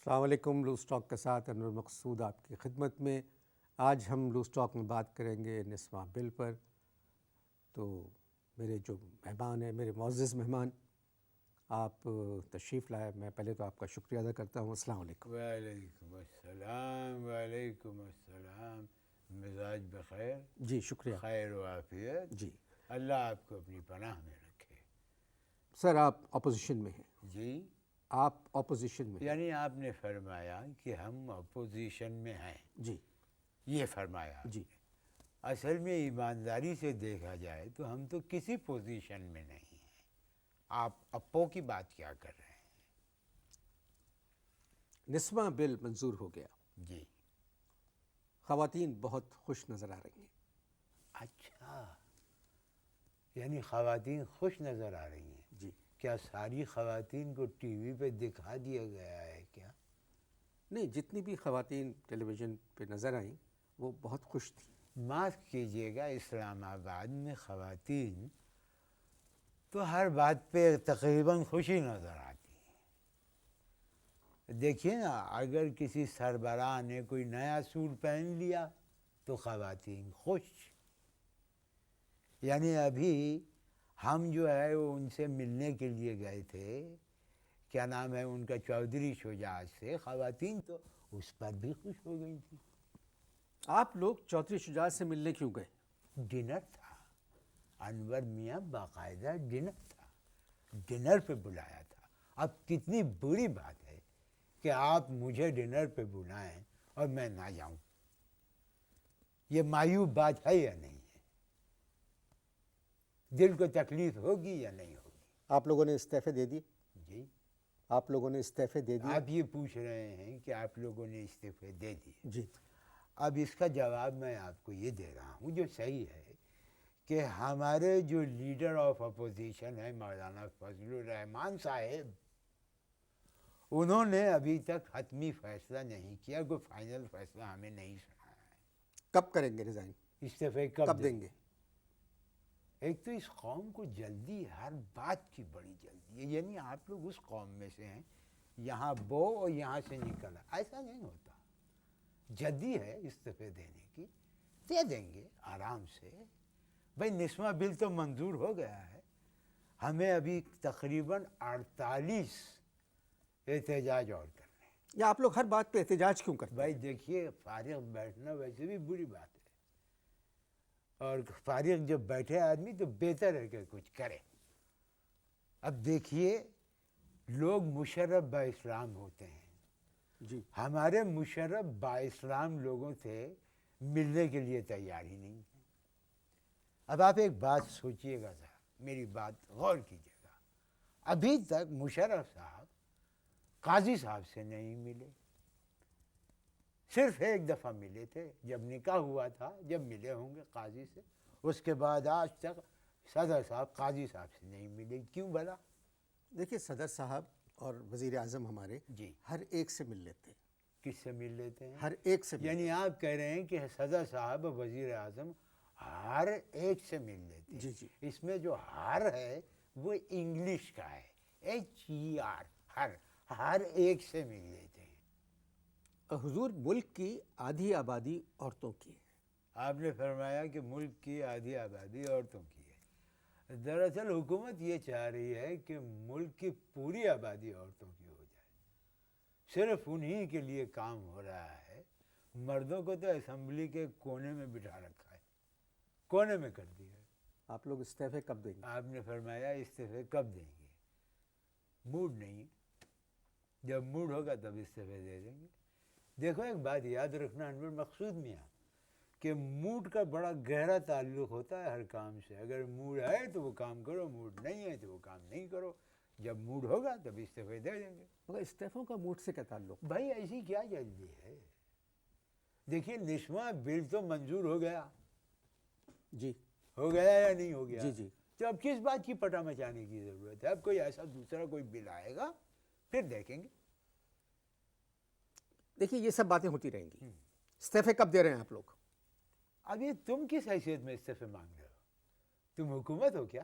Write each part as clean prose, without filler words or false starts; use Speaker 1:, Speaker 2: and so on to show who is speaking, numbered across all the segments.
Speaker 1: السلام علیکم۔ Loose talk کے ساتھ انور مقصود آپ کی خدمت میں۔ آج ہم لوز ٹاک میں بات کریں گے نسواں بل پر۔ تو میرے جو مہمان ہیں، میرے معزز مہمان، آپ تشریف لائے، میں پہلے تو آپ کا شکریہ ادا کرتا ہوں۔ السلام علیکم۔
Speaker 2: وعلیکم السلام، وعلیکم السلام۔ مزاج بخیر؟
Speaker 1: جی شکریہ۔
Speaker 2: خیر و عافیت؟
Speaker 1: جی
Speaker 2: اللہ آپ کو اپنی پناہ میں رکھے۔
Speaker 1: سر، آپ اپوزیشن میں ہیں۔
Speaker 2: جی،
Speaker 1: آپ اپوزیشن میں ہیں۔
Speaker 2: یعنی آپ نے فرمایا کہ ہم اپوزیشن میں ہیں،
Speaker 1: جی
Speaker 2: یہ فرمایا آپ
Speaker 1: جی
Speaker 2: نے۔ اصل میں ایمانداری سے دیکھا جائے تو ہم تو کسی پوزیشن میں نہیں ہیں۔ آپ اپو کی بات کیا کر رہے ہیں؟
Speaker 1: نسواں بل منظور ہو گیا،
Speaker 2: جی،
Speaker 1: خواتین بہت خوش نظر آ رہی ہیں۔
Speaker 2: اچھا، یعنی خواتین خوش نظر آ رہی ہیں۔
Speaker 1: جی
Speaker 2: کیا ساری خواتین کو ٹی وی پہ دکھا دیا گیا ہے کیا؟
Speaker 1: نہیں، جتنی بھی خواتین ٹیلی ویژن پہ نظر آئیں وہ بہت خوش تھیں۔
Speaker 2: معاف کیجیے گا، اسلام آباد میں خواتین تو ہر بات پہ تقریباً خوشی نظر آتی ہیں۔ دیکھیے نا، اگر کسی سربراہ نے کوئی نیا سوٹ پہن لیا تو خواتین خوش۔ یعنی ابھی ہم جو ہے وہ ان سے ملنے کے لیے گئے تھے، کیا نام ہے ان کا، چودھری شجاعت سے، خواتین تو اس پر بھی خوش ہو گئی تھیں۔
Speaker 1: آپ لوگ چودھری شجاعت سے ملنے کیوں گئے؟
Speaker 2: ڈنر تھا، انور میاں باقاعدہ ڈنر تھا، ڈنر پہ بلایا تھا۔ اب کتنی بری بات ہے کہ آپ مجھے ڈنر پہ بلائیں اور میں نہ جاؤں۔ یہ مایوب بات ہے یا نہیں ہے؟ دل کو تکلیف ہوگی یا نہیں ہوگی؟
Speaker 1: آپ لوگوں نے استعفے دے دیے؟
Speaker 2: جی،
Speaker 1: آپ لوگوں نے استعفے دے دیے؟
Speaker 2: آپ یہ پوچھ رہے ہیں کہ آپ لوگوں نے استعفے دے دیے۔
Speaker 1: جی
Speaker 2: اب اس کا جواب میں آپ کو یہ دے رہا ہوں جو صحیح ہے، کہ ہمارے جو لیڈر آف اپوزیشن ہیں مولانا فضل الرحمان صاحب، انہوں نے ابھی تک حتمی فیصلہ نہیں کیا، کوئی فائنل فیصلہ ہمیں نہیں سنا ہے۔
Speaker 1: کب کریں گے ریزائن؟
Speaker 2: استعفے
Speaker 1: کب دیں گے؟
Speaker 2: ایک تو اس قوم کو جلدی، ہر بات کی بڑی جلدی ہے۔ یعنی آپ لوگ اس قوم میں سے ہیں، یہاں بو اور یہاں سے نکلا، ایسا نہیں ہوتا۔ جلدی ہے استعفے دینے کی، دے دیں گے آرام سے۔ بھائی نسواں بل تو منظور ہو گیا ہے، ہمیں ابھی تقریباً 48 احتجاج اور کرنے ہیں۔
Speaker 1: یا آپ لوگ ہر بات پہ احتجاج کیوں کرتے
Speaker 2: بھائی
Speaker 1: ہیں؟
Speaker 2: دیکھیے، فارغ بیٹھنا ویسے بھی بری بات ہے، اور فارغ جب بیٹھے آدمی تو بہتر ہے کہ کچھ کرے۔ اب دیکھیے، لوگ مشرف با اسلام ہوتے ہیں،
Speaker 1: جی
Speaker 2: ہمارے مشرف با اسلام لوگوں سے ملنے کے لیے تیار ہی نہیں ہے۔ اب آپ ایک بات سوچئے گا ذرا، میری بات غور کیجیے گا، ابھی تک مشرف صاحب قاضی صاحب سے نہیں ملے، صرف ایک دفعہ ملے تھے جب نکاح ہوا تھا، جب ملے ہوں گے قاضی سے، اس کے بعد آج تک صدر صاحب قاضی صاحب سے نہیں ملے۔ کیوں بھلا؟
Speaker 1: دیکھیے، صدر صاحب اور وزیر اعظم ہمارے
Speaker 2: جی،
Speaker 1: ہر ایک سے مل لیتے ہیں،
Speaker 2: کس سے مل لیتے ہیں؟
Speaker 1: ہر ایک سے مل
Speaker 2: یعنی آپ کہہ رہے ہیں کہ صدر صاحب اور وزیر اعظم ہر ایک سے مل لیتے ہیں۔
Speaker 1: جی جی
Speaker 2: اس میں جو ہر ہے وہ انگلش کا ہے، HER، ہر ایک سے مل لیتے ہیں۔
Speaker 1: حضور، ملک کی آدھی آبادی عورتوں کی ہے۔
Speaker 2: آپ نے فرمایا کہ ملک کی آدھی آبادی عورتوں کی ہے۔ دراصل حکومت یہ چاہ رہی ہے کہ ملک کی پوری آبادی عورتوں کی ہو جائے، صرف انہی کے لیے کام ہو رہا ہے۔ مردوں کو تو اسمبلی کے کونے میں بٹھا رکھا ہے، کونے میں کر دیا ہے۔
Speaker 1: آپ لوگ استعفے کب دیں گے؟
Speaker 2: آپ نے فرمایا استعفے کب دیں گے؟ موڈ نہیں، جب موڈ ہوگا تب استعفے دے دیں گے۔ دیکھو، ایک بات یاد رکھنا انور مقصود میاں، کہ موڈ کا بڑا گہرا تعلق ہوتا ہے ہر کام سے۔ اگر موڈ ہے تو وہ کام کرو، موڈ نہیں ہے تو وہ کام نہیں کرو۔ جب موڈ ہوگا تب استعفے دے دیں گے۔
Speaker 1: مگر استعفوں کا موڈ سے کیا تعلق؟
Speaker 2: بھائی ایسی کیا جلدی ہے؟ دیکھیے، نسواں بل تو منظور ہو گیا،
Speaker 1: جی
Speaker 2: ہو گیا یا نہیں ہو گیا؟
Speaker 1: جی جی
Speaker 2: تو اب کس بات کی پٹا مچانے کی ضرورت ہے؟ اب کوئی ایسا دوسرا کوئی بل آئے گا پھر دیکھیں گے۔
Speaker 1: دیکھیے، یہ سب باتیں ہوتی رہیں گی۔ استعفے کب دے رہے ہیں آپ لوگ؟
Speaker 2: اب یہ تم کس حیثیت میں استعفے مانگ رہے ہو؟ تم حکومت ہو کیا؟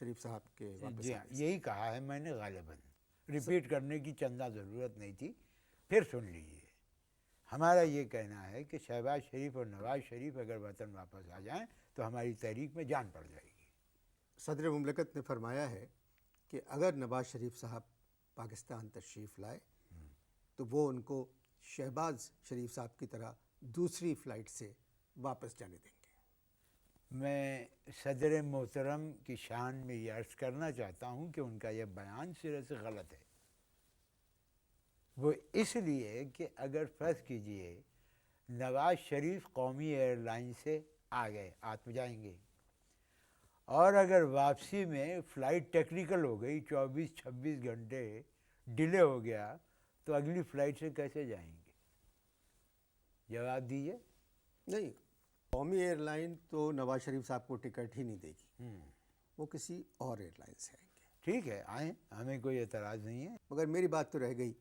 Speaker 1: شریف صاحب کے واپس
Speaker 2: جی ہاں،
Speaker 1: آنے سے؟
Speaker 2: یہی کہا ہے میں نے غالباً، ریپیٹ کرنے کی چندہ ضرورت نہیں تھی، پھر سن لیجیے۔ ہمارا یہ کہنا ہے کہ شہباز شریف اور نواز شریف اگر وطن واپس آ جائیں تو ہماری تحریک میں جان پڑ جائے گی۔
Speaker 1: صدر مملکت نے فرمایا ہے کہ اگر نواز شریف صاحب پاکستان تشریف لائے تو وہ ان کو شہباز شریف صاحب کی طرح دوسری فلائٹ سے واپس جانے دیں گے۔
Speaker 2: میں صدر محترم کی شان میں یہ عرض کرنا چاہتا ہوں کہ ان کا یہ بیان سرے سے غلط ہے۔ وہ اس لیے کہ اگر فرض کیجئے نواز شریف قومی ایئر لائن سے آ گئے، آ جائیں گے، اور اگر واپسی میں فلائٹ ٹیکنیکل ہو گئی، 24-26 گھنٹے ڈیلے ہو گیا، تو اگلی فلائٹ سے کیسے جائیں گے؟ جواب دیجیے۔
Speaker 1: نہیں، قومی ایئر لائن تو نواز شریف صاحب کو ٹکٹ ہی نہیں دے گی، وہ کسی اور ایئر لائن سے آئیں گے۔
Speaker 2: ٹھیک ہے، آئیں، ہمیں کوئی اعتراض نہیں ہے۔
Speaker 1: مگر میری بات تو رہ گئی،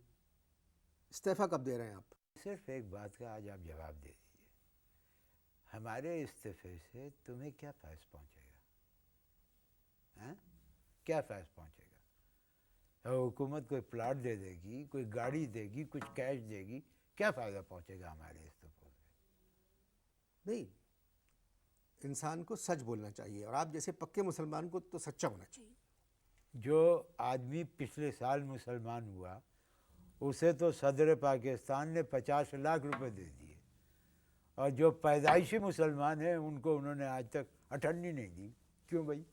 Speaker 1: استعفیٰ کب دے رہے ہیں آپ؟
Speaker 2: صرف ایک بات کا آج آپ جواب دے دیجیے، ہمارے استعفے سے تمہیں کیا فائدہ پہنچے گا؟ ہاں؟ کیا فائدہ پہنچے گا؟ حکومت کوئی پلاٹ دے دے گی، کوئی گاڑی دے گی، کچھ کیش دے گی، کیا فائدہ پہنچے گا ہمارے استعفوں سے؟
Speaker 1: نہیں، انسان کو سچ بولنا چاہیے، اور آپ جیسے پکے مسلمان کو تو سچا ہونا چاہیے۔
Speaker 2: جو آدمی پچھلے سال مسلمان ہوا اسے تو صدر پاکستان نے 50 لاکھ روپے دے دیے، اور جو پیدائشی مسلمان ہیں ان کو انہوں نے آج تک اٹھنی نہیں دی۔ کیوں بھائی؟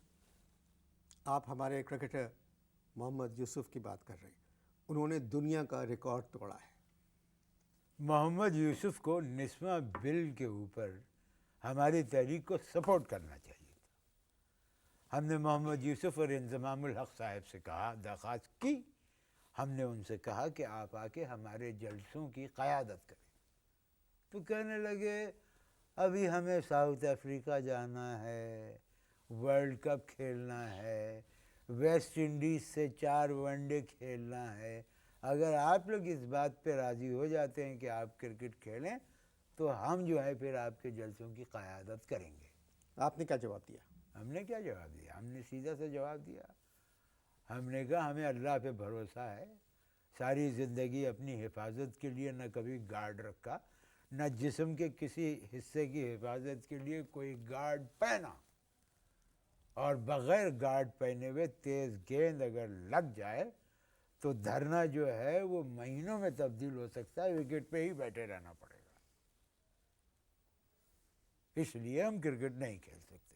Speaker 1: آپ ہمارے کرکٹر محمد یوسف کی بات کر رہے ہیں، انہوں نے دنیا کا ریکارڈ توڑا ہے۔
Speaker 2: محمد یوسف کو نسواں بل کے اوپر ہماری تحریک کو سپورٹ کرنا چاہیے تھا۔ ہم نے محمد یوسف اور انضمام الحق صاحب سے کہا، درخواست کی، ہم نے ان سے کہا کہ آپ آ کے ہمارے جلسوں کی قیادت کریں، تو کہنے لگے ابھی ہمیں ساؤتھ افریقہ جانا ہے، ورلڈ کپ کھیلنا ہے، ویسٹ انڈیز سے 4 ون ڈے کھیلنا ہے، اگر آپ لوگ اس بات پہ راضی ہو جاتے ہیں کہ آپ کرکٹ کھیلیں تو ہم جو ہے پھر آپ کے جلسوں کی قیادت کریں گے۔
Speaker 1: آپ نے کیا جواب دیا؟
Speaker 2: ہم نے کیا جواب دیا؟ ہم نے سیدھا سا جواب دیا، ہم نے کہا ہمیں اللہ پہ بھروسہ ہے، ساری زندگی اپنی حفاظت کے لیے نہ کبھی گارڈ رکھا، نہ جسم کے کسی حصے کی حفاظت کے لیے کوئی گارڈ پہنا، اور بغیر گارڈ پہنے ہوئے تیز گیند اگر لگ جائے تو دھرنا جو ہے وہ مہینوں میں تبدیل ہو سکتا ہے، وکٹ پہ ہی بیٹھے رہنا پڑے گا۔ اس لیے ہم کرکٹ نہیں کھیل سکتے۔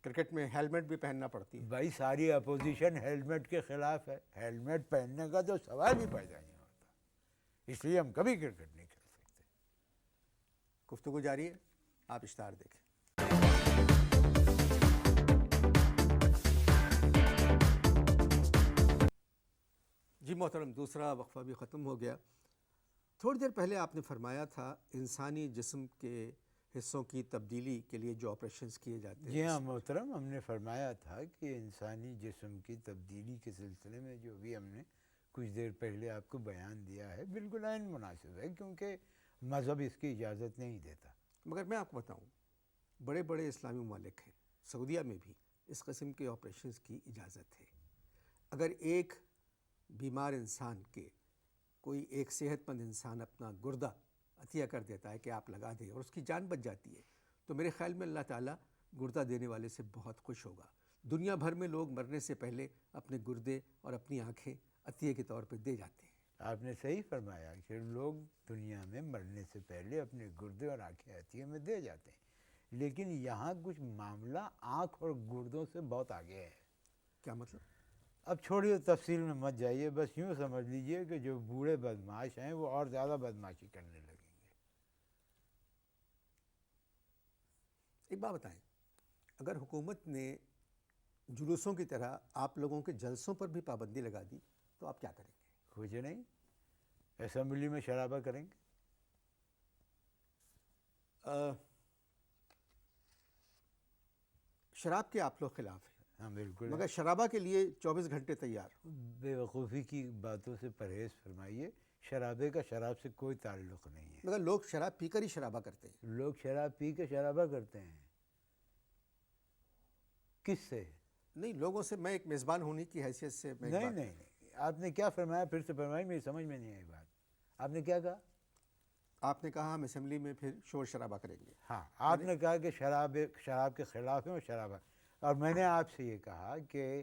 Speaker 1: کرکٹ میں ہیلمٹ بھی پہننا پڑتی ہے۔
Speaker 2: بھائی ساری اپوزیشن ہیلمٹ کے خلاف ہے، ہیلمٹ پہننے کا تو سوال ہی پیدا نہیں ہوتا، اس لیے ہم کبھی کرکٹ نہیں کھیل سکتے۔
Speaker 1: گفتگو جاری ہے، آپ اشتہار دیکھیں۔ جی محترم، دوسرا وقفہ بھی ختم ہو گیا۔ تھوڑی دیر پہلے آپ نے فرمایا تھا انسانی جسم کے حصوں کی تبدیلی کے لیے جو آپریشنز کیے جاتے ہیں۔
Speaker 2: جی ہاں محترم، ہم نے فرمایا تھا کہ انسانی جسم کی تبدیلی کے سلسلے میں جو بھی ہم نے کچھ دیر پہلے آپ کو بیان دیا ہے بالکل عین مناسب ہے، کیونکہ مذہب اس کی اجازت نہیں دیتا۔
Speaker 1: مگر میں آپ کو بتاؤں، بڑے بڑے اسلامی ممالک ہیں، سعودیہ میں بھی اس قسم کے آپریشنز کی اجازت ہے۔ اگر ایک بیمار انسان کے کوئی ایک صحت مند انسان اپنا گردہ عطیہ کر دیتا ہے کہ آپ لگا دیں اور اس کی جان بچ جاتی ہے، تو میرے خیال میں اللہ تعالیٰ گردہ دینے والے سے بہت خوش ہوگا۔ دنیا بھر میں لوگ مرنے سے پہلے اپنے گردے اور اپنی آنکھیں عطیے کے طور پہ دے جاتے ہیں۔
Speaker 2: آپ نے صحیح فرمایا کہ لوگ دنیا میں مرنے سے پہلے اپنے گردے اور آنکھیں عطیے میں دے جاتے ہیں، لیکن یہاں کچھ معاملہ آنکھ اور گردوں سے بہت آگے ہے۔
Speaker 1: کیا مطلب؟
Speaker 2: اب چھوڑیے تفصیل میں مت جائیے، بس یوں سمجھ لیجئے کہ جو بوڑھے بدماش ہیں وہ اور زیادہ بدماشی کرنے لگیں گے۔
Speaker 1: ایک بات بتائیں، اگر حکومت نے جلوسوں کی طرح آپ لوگوں کے جلسوں پر بھی پابندی لگا دی تو آپ کیا کریں گے؟
Speaker 2: کچھ نہیں، اسمبلی میں شرابہ کریں گے۔
Speaker 1: شراب کے آپ لوگ خلاف ہیں،
Speaker 2: ہاں بالکل،
Speaker 1: مگر شرابہ کے لیے 24 گھنٹے تیار۔
Speaker 2: بے وقوفی کی باتوں سے پرہیز فرمائیے، شرابے کا شراب سے کوئی تعلق نہیں ہے۔
Speaker 1: مگر لوگ شراب پی کر ہی شرابہ کرتے ہیں۔
Speaker 2: لوگ شراب پی کے شرابہ کرتے ہیں، کس سے؟
Speaker 1: نہیں، لوگوں سے میں ایک میزبان ہونے کی حیثیت سے میں ایک
Speaker 2: نہیں
Speaker 1: بات-
Speaker 2: نہیں نہیں، آپ نے کیا فرمایا؟ پھر سے فرمائی، میری سمجھ میں نہیں آئی بات. آپ نے کیا کہا؟
Speaker 1: آپ نے کہا ہم اسمبلی میں پھر شور شرابہ کریں گے.
Speaker 2: ہاں، آپ نے کہا کہ شراب کے خلاف ہیں اور شراب ہے، اور میں نے آپ سے یہ کہا کہ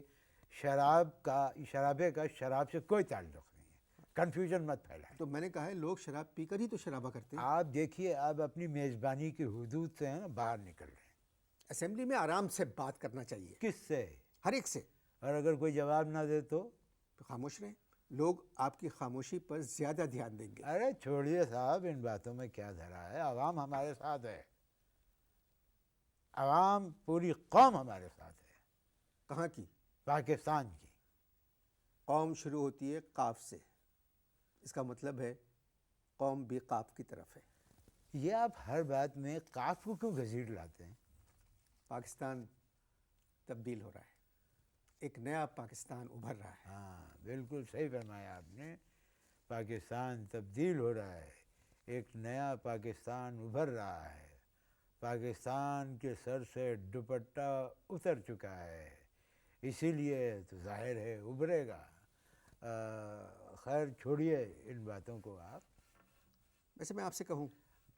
Speaker 2: شرابے کا شراب سے کوئی تعلق نہیں ہے، کنفیوژن مت پھیلائیں.
Speaker 1: تو میں نے کہا ہے لوگ شراب پی کر ہی تو شرابہ کرتے ہیں.
Speaker 2: آپ دیکھیے، آپ اپنی میزبانی کی حدود سے ہیں نا باہر نکل رہے ہیں.
Speaker 1: اسمبلی میں آرام سے بات کرنا چاہیے
Speaker 2: کس سے؟
Speaker 1: ہر ایک سے.
Speaker 2: اور اگر کوئی جواب نہ دے تو؟
Speaker 1: تو خاموش رہیں. لوگ آپ کی خاموشی پر زیادہ دھیان دیں گے.
Speaker 2: ارے چھوڑیے صاحب، ان باتوں میں کیا دھرا ہے؟ عوام ہمارے ساتھ ہے، عوام پوری قوم ہمارے ساتھ ہے،
Speaker 1: کہاں کی
Speaker 2: پاکستان کی.
Speaker 1: قوم شروع ہوتی ہے قاف سے، اس کا مطلب ہے قوم بھی قاف کی طرف ہے.
Speaker 2: یہ آپ ہر بات میں قاف کو کیوں گھسیٹ لاتے ہیں؟
Speaker 1: پاکستان تبدیل ہو رہا ہے، ایک نیا پاکستان ابھر رہا ہے.
Speaker 2: ہاں بالکل صحیح فرمایا آپ نے. پاکستان تبدیل ہو رہا ہے، ایک نیا پاکستان ابھر رہا ہے. پاکستان کے سر سے دوپٹہ اتر چکا ہے، اسی لیے تو ظاہر ہے ابھرے گا. خیر چھوڑیے ان باتوں کو. آپ
Speaker 1: ویسے میں آپ سے کہوں،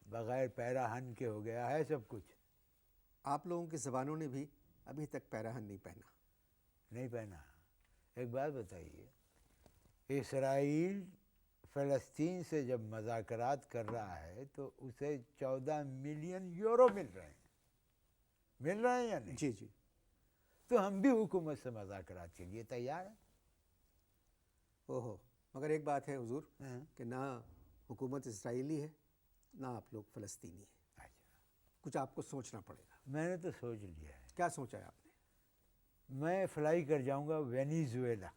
Speaker 2: بغیر پیراہن کے ہو گیا ہے سب کچھ.
Speaker 1: آپ لوگوں کی زبانوں نے بھی ابھی تک پیراہن نہیں پہنا.
Speaker 2: نہیں پہنا. ایک بات بتائیے، اسرائیل فلسطین سے جب مذاکرات کر رہا ہے تو اسے 14 ملین یورو مل رہے ہیں. مل رہے ہیں یا نہیں؟
Speaker 1: جی جی.
Speaker 2: تو ہم بھی حکومت سے مذاکرات کے لیے تیار ہیں.
Speaker 1: اوہو، مگر ایک بات ہے حضور
Speaker 2: ہاں.
Speaker 1: کہ نہ حکومت اسرائیلی ہے نہ آپ لوگ فلسطینی ہیں.
Speaker 2: اچھا،
Speaker 1: کچھ آپ کو سوچنا پڑے گا.
Speaker 2: میں نے تو سوچ لیا ہے.
Speaker 1: کیا سوچا ہے آپ نے؟
Speaker 2: میں فلائی کر جاؤں گا وینیزویلا.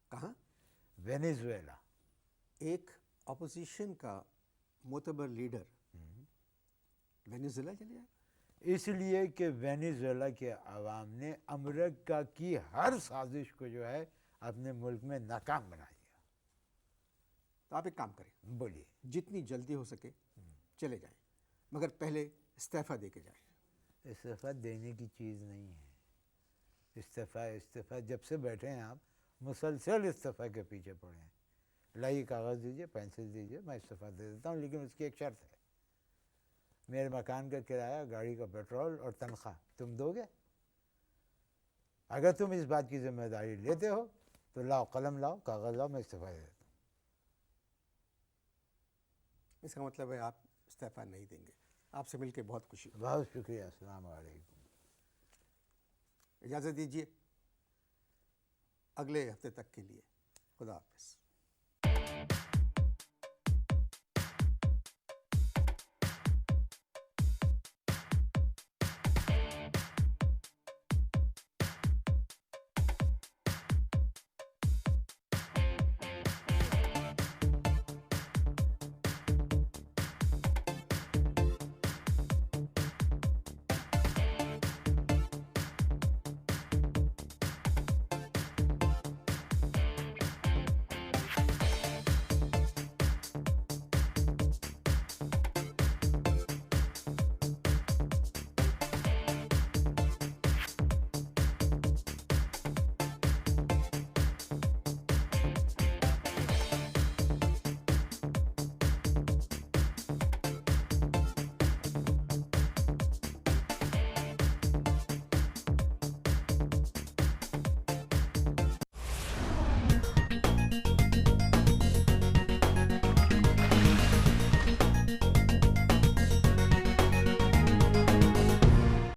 Speaker 1: کہاں؟
Speaker 2: وینیزویلا.
Speaker 1: ایک اپوزیشن کا معتبر لیڈر وینیزویلا چلے جائے؟
Speaker 2: اس لیے کہ وینیزویلا کے عوام نے امریکہ کی ہر سازش کو جو ہے اپنے ملک میں ناکام بنا دیا.
Speaker 1: تو آپ ایک کام کریں،
Speaker 2: بولیے.
Speaker 1: جتنی جلدی ہو سکے چلے جائیں، مگر پہلے استعفیٰ دے کے جائیں.
Speaker 2: استعفیٰ دینے کی چیز نہیں ہے. استعفیٰ جب سے بیٹھے ہیں آپ مسلسل استعفیٰ کے پیچھے پڑے ہیں. لائیے کاغذ دیجیے، پینسل دیجیے، میں استعفیٰ دے دیتا ہوں، لیکن اس کی ایک شرط ہے، میرے مکان کا کرایہ، گاڑی کا پیٹرول اور تنخواہ تم دو گے. اگر تم اس بات کی ذمہ داری لیتے ہو تو لاؤ قلم، لاؤ کاغذ، لاؤ، میں استعفیٰ دے دیتا ہوں.
Speaker 1: اس کا مطلب ہے آپ استعفیٰ نہیں دیں گے. آپ سے مل کے بہت خوشی ہوئی.
Speaker 2: بہت شکریہ. السلام علیکم.
Speaker 1: اجازت دیجیے اگلے ہفتے تک کے لیے. خدا حافظ.